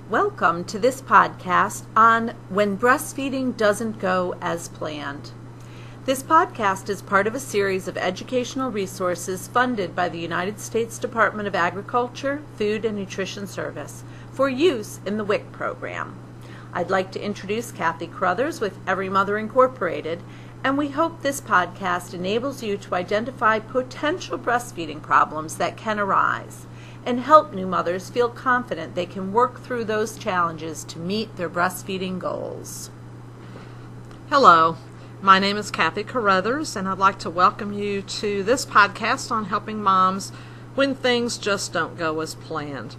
Welcome to this podcast on When Breastfeeding Doesn't Go as Planned. This podcast is part of a series of educational resources funded by the United States Department of Agriculture, Food and Nutrition Service for use in the WIC program. I'd like to introduce Kathy Crothers with Every Mother Incorporated, and we hope this podcast enables you to identify potential breastfeeding problems that can arise and help new mothers feel confident they can work through those challenges to meet their breastfeeding goals. Hello, my name is Kathy Crothers, and I'd like to welcome you to this podcast on helping moms when things just don't go as planned.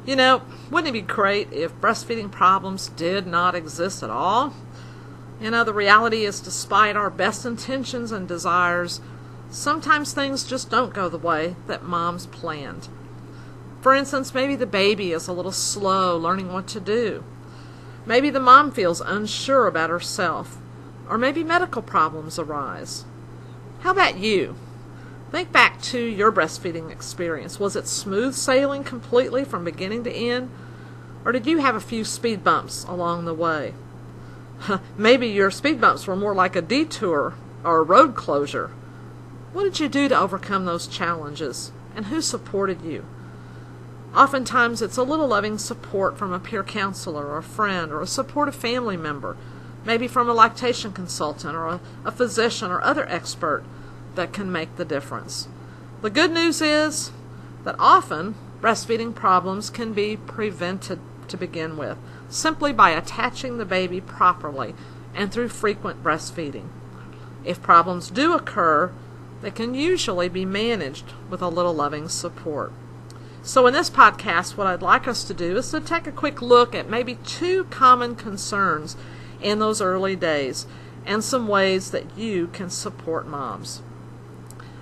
You know, wouldn't it be great if breastfeeding problems did not exist at all? You know, the reality is, despite our best intentions and desires, sometimes things just don't go the way that moms planned. For instance, maybe the baby is a little slow learning what to do. Maybe the mom feels unsure about herself, or maybe medical problems arise. How about you? Think back to your breastfeeding experience. Was it smooth sailing completely from beginning to end, or did you have a few speed bumps along the way? Maybe your speed bumps were more like a detour or a road closure. What did you do to overcome those challenges, and who supported you? Oftentimes, it's a little loving support from a peer counselor or a friend or a supportive family member, maybe from a lactation consultant or a physician or other expert, that can make the difference. The good news is that often breastfeeding problems can be prevented to begin with, simply by attaching the baby properly and through frequent breastfeeding. If problems do occur, they can usually be managed with a little loving support. So in this podcast, what I'd like us to do is to take a quick look at maybe two common concerns in those early days and some ways that you can support moms.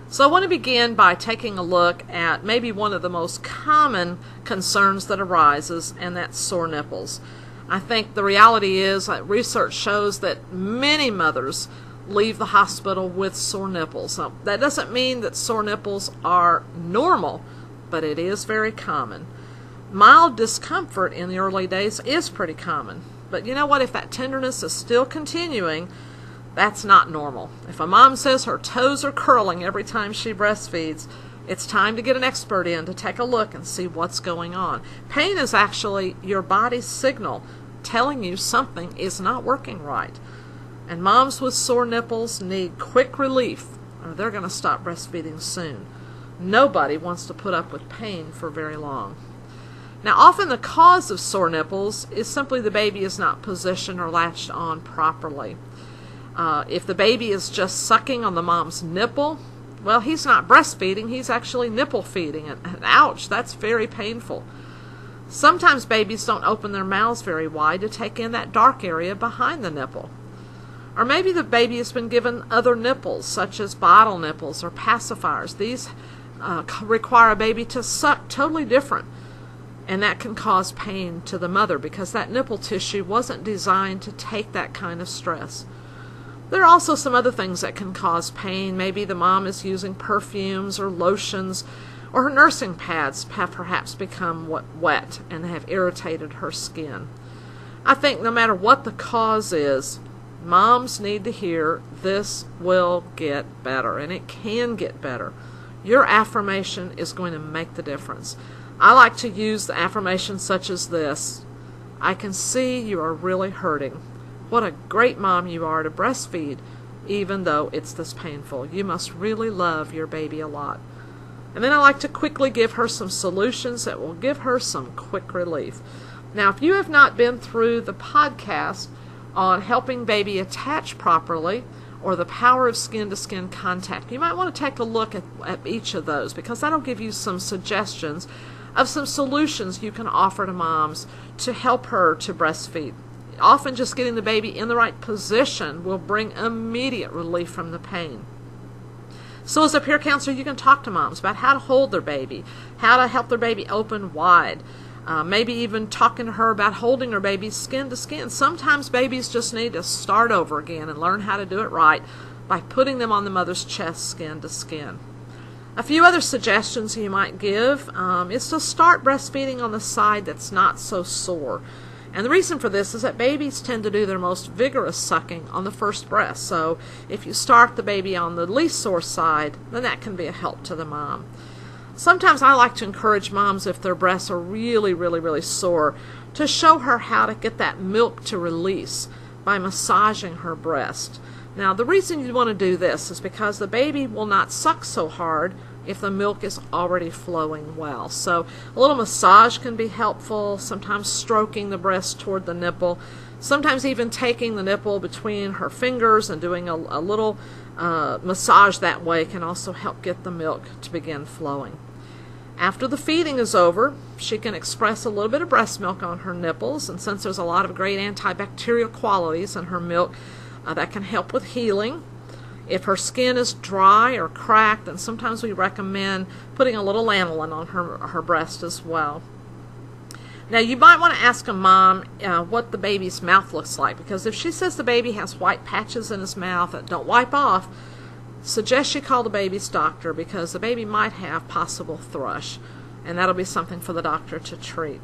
So I want to begin by taking a look at maybe one of the most common concerns that arises, and that's sore nipples. I think the reality is that research shows that many mothers leave the hospital with sore nipples. Now, that doesn't mean that sore nipples are normal, but it is very common. Mild discomfort in the early days is pretty common. But you know what? If that tenderness is still continuing, that's not normal. If a mom says her toes are curling every time she breastfeeds, it's time to get an expert in to take a look and see what's going on. Pain is actually your body's signal telling you something is not working right. And moms with sore nipples need quick relief, or they're going to stop breastfeeding soon. Nobody wants to put up with pain for very long. Now, often the cause of sore nipples is simply the baby is not positioned or latched on properly. If the baby is just sucking on the mom's nipple, well, he's not breastfeeding, he's actually nipple feeding. And ouch, that's very painful. Sometimes babies don't open their mouths very wide to take in that dark area behind the nipple. Or maybe the baby has been given other nipples, such as bottle nipples or pacifiers. These require a baby to suck totally different, and that can cause pain to the mother because that nipple tissue wasn't designed to take that kind of stress. There are also some other things that can cause pain. Maybe the mom is using perfumes or lotions, or her nursing pads have perhaps become wet and have irritated her skin. I think no matter what the cause is, moms need to hear this will get better, and it can get better. Your affirmation is going to make the difference. I like to use the affirmations such as this: I can see you are really hurting. What a great mom you are to breastfeed, even though it's this painful. You must really love your baby a lot. And then I like to quickly give her some solutions that will give her some quick relief. Now, if you have not been through the podcast on helping baby attach properly, or the power of skin-to-skin contact, you might want to take a look at each of those, because that'll give you some suggestions of some solutions you can offer to moms to help her to breastfeed. Often just getting the baby in the right position will bring immediate relief from the pain. So as a peer counselor, you can talk to moms about how to hold their baby, how to help their baby open wide, maybe even talking to her about holding her baby skin to skin. Sometimes babies just need to start over again and learn how to do it right by putting them on the mother's chest skin to skin. A few other suggestions you might give is to start breastfeeding on the side that's not so sore. And the reason for this is that babies tend to do their most vigorous sucking on the first breast. So if you start the baby on the least sore side, then that can be a help to the mom. Sometimes I like to encourage moms, if their breasts are really sore, to show her how to get that milk to release by massaging her breast. Now, the reason you want to do this is because the baby will not suck so hard if the milk is already flowing well. So a little massage can be helpful, sometimes stroking the breast toward the nipple, sometimes even taking the nipple between her fingers and doing a little massage that way can also help get the milk to begin flowing. After the feeding is over, she can express a little bit of breast milk on her nipples, and since there's a lot of great antibacterial qualities in her milk, that can help with healing. If her skin is dry or cracked, then sometimes we recommend putting a little lanolin on her breast as well. Now, you might want to ask a mom what the baby's mouth looks like, because if she says the baby has white patches in his mouth that don't wipe off, suggest you call the baby's doctor, because the baby might have possible thrush, and that'll be something for the doctor to treat.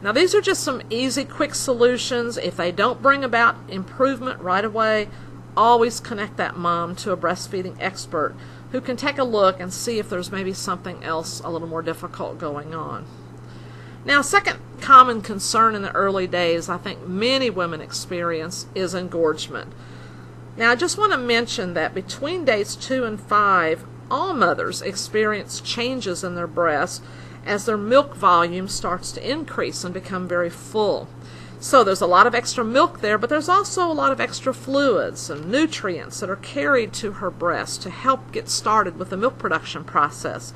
Now, these are just some easy, quick solutions. If they don't bring about improvement right away, always connect that mom to a breastfeeding expert who can take a look and see if there's maybe something else a little more difficult going on. Now, a second common concern in the early days I think many women experience is engorgement. Now, I just want to mention that between days 2 and 5, all mothers experience changes in their breasts as their milk volume starts to increase and become very full. So there's a lot of extra milk there, but there's also a lot of extra fluids and nutrients that are carried to her breast to help get started with the milk production process.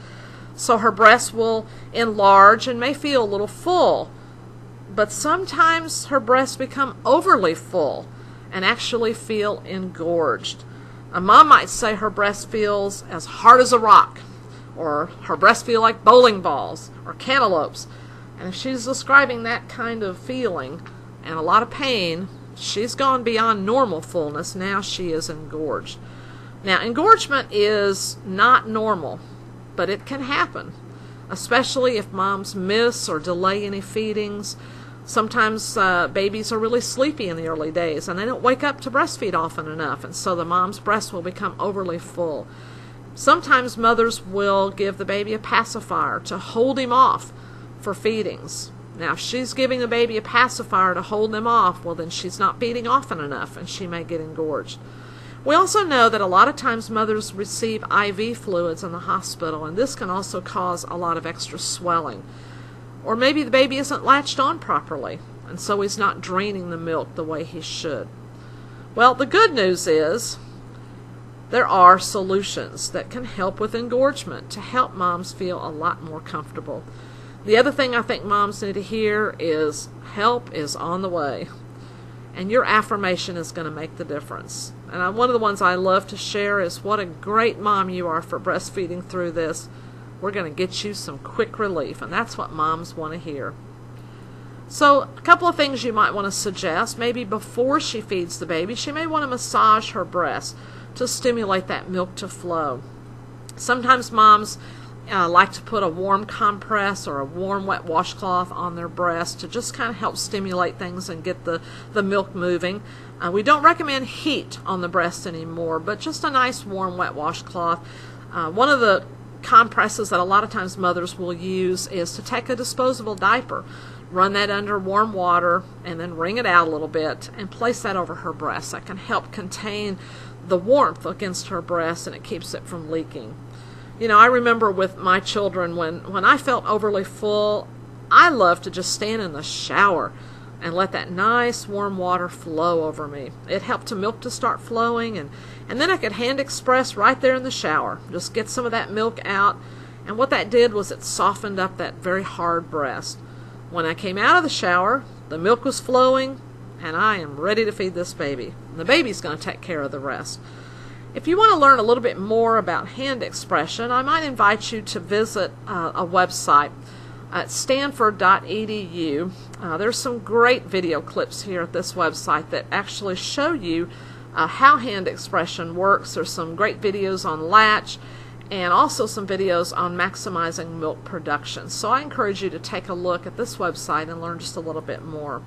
So her breast will enlarge and may feel a little full, but sometimes her breasts become overly full and actually feel engorged. A mom might say her breast feels as hard as a rock, or her breasts feel like bowling balls or cantaloupes. And if she's describing that kind of feeling and a lot of pain, she's gone beyond normal fullness. Now she is engorged. Now, engorgement is not normal, but it can happen, especially if moms miss or delay any feedings. Sometimes babies are really sleepy in the early days and they don't wake up to breastfeed often enough, and so the mom's breast will become overly full. Sometimes mothers will give the baby a pacifier to hold him off for feedings. Now, if she's giving the baby a pacifier to hold him off, well, then she's not feeding often enough and she may get engorged. We also know that a lot of times mothers receive IV fluids in the hospital, and this can also cause a lot of extra swelling. Or maybe the baby isn't latched on properly, and so he's not draining the milk the way he should. Well, the good news is there are solutions that can help with engorgement to help moms feel a lot more comfortable. The other thing I think moms need to hear is help is on the way. And your affirmation is going to make the difference. And one of the ones I love to share is what a great mom you are for breastfeeding through this. We're going to get you some quick relief. And that's what moms want to hear. So a couple of things you might want to suggest. Maybe before she feeds the baby, she may want to massage her breast to stimulate that milk to flow. Sometimes moms like to put a warm compress or a warm wet washcloth on their breast to just kind of help stimulate things and get the milk moving. We don't recommend heat on the breast anymore, but just a nice warm wet washcloth. One of the compresses that a lot of times mothers will use is to take a disposable diaper, run that under warm water, and then wring it out a little bit and place that over her breast. That can help contain the warmth against her breast, and it keeps it from leaking. You know, I remember with my children when I felt overly full, I loved to just stand in the shower and let that nice warm water flow over me. It helped the milk to start flowing, and then I could hand express right there in the shower. Just get some of that milk out, and what that did was it softened up that very hard breast. When I came out of the shower, the milk was flowing, and I am ready to feed this baby. And the baby's going to take care of the rest. If you want to learn a little bit more about hand expression, I might invite you to visit a website at stanford.edu. There's some great video clips here at this website that actually show you how hand expression works. There's some great videos on latch and also some videos on maximizing milk production. So I encourage you to take a look at this website and learn just a little bit more.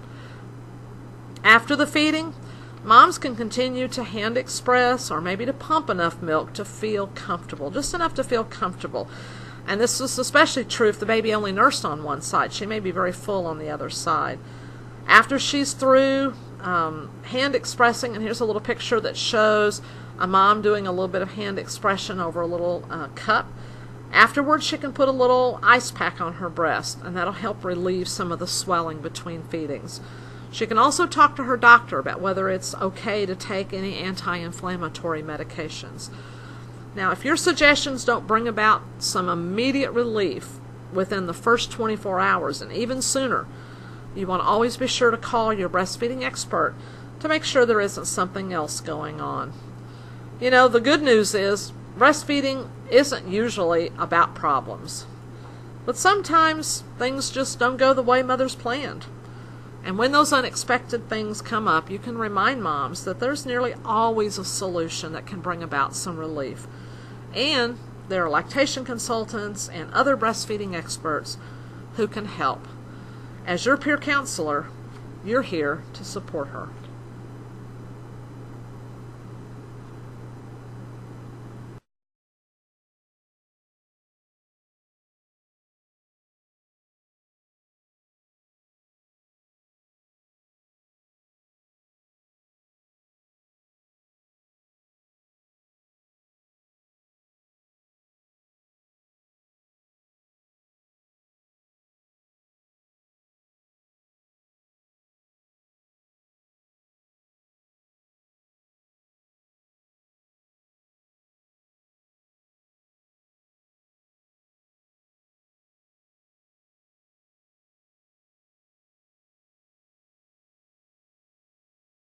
After the feeding, moms can continue to hand express or maybe to pump enough milk to feel comfortable, just enough to feel comfortable. And this is especially true if the baby only nursed on one side. She may be very full on the other side. After she's through hand expressing, and here's a little picture that shows a mom doing a little bit of hand expression over a little cup. Afterwards, she can put a little ice pack on her breast, and that'll help relieve some of the swelling between feedings. She can also talk to her doctor about whether it's okay to take any anti-inflammatory medications. Now, if your suggestions don't bring about some immediate relief within the first 24 hours and even sooner, you want to always be sure to call your breastfeeding expert to make sure there isn't something else going on. You know, the good news is breastfeeding isn't usually about problems. But sometimes things just don't go the way mothers planned. And when those unexpected things come up, you can remind moms that there's nearly always a solution that can bring about some relief. And there are lactation consultants and other breastfeeding experts who can help. As your peer counselor, you're here to support her.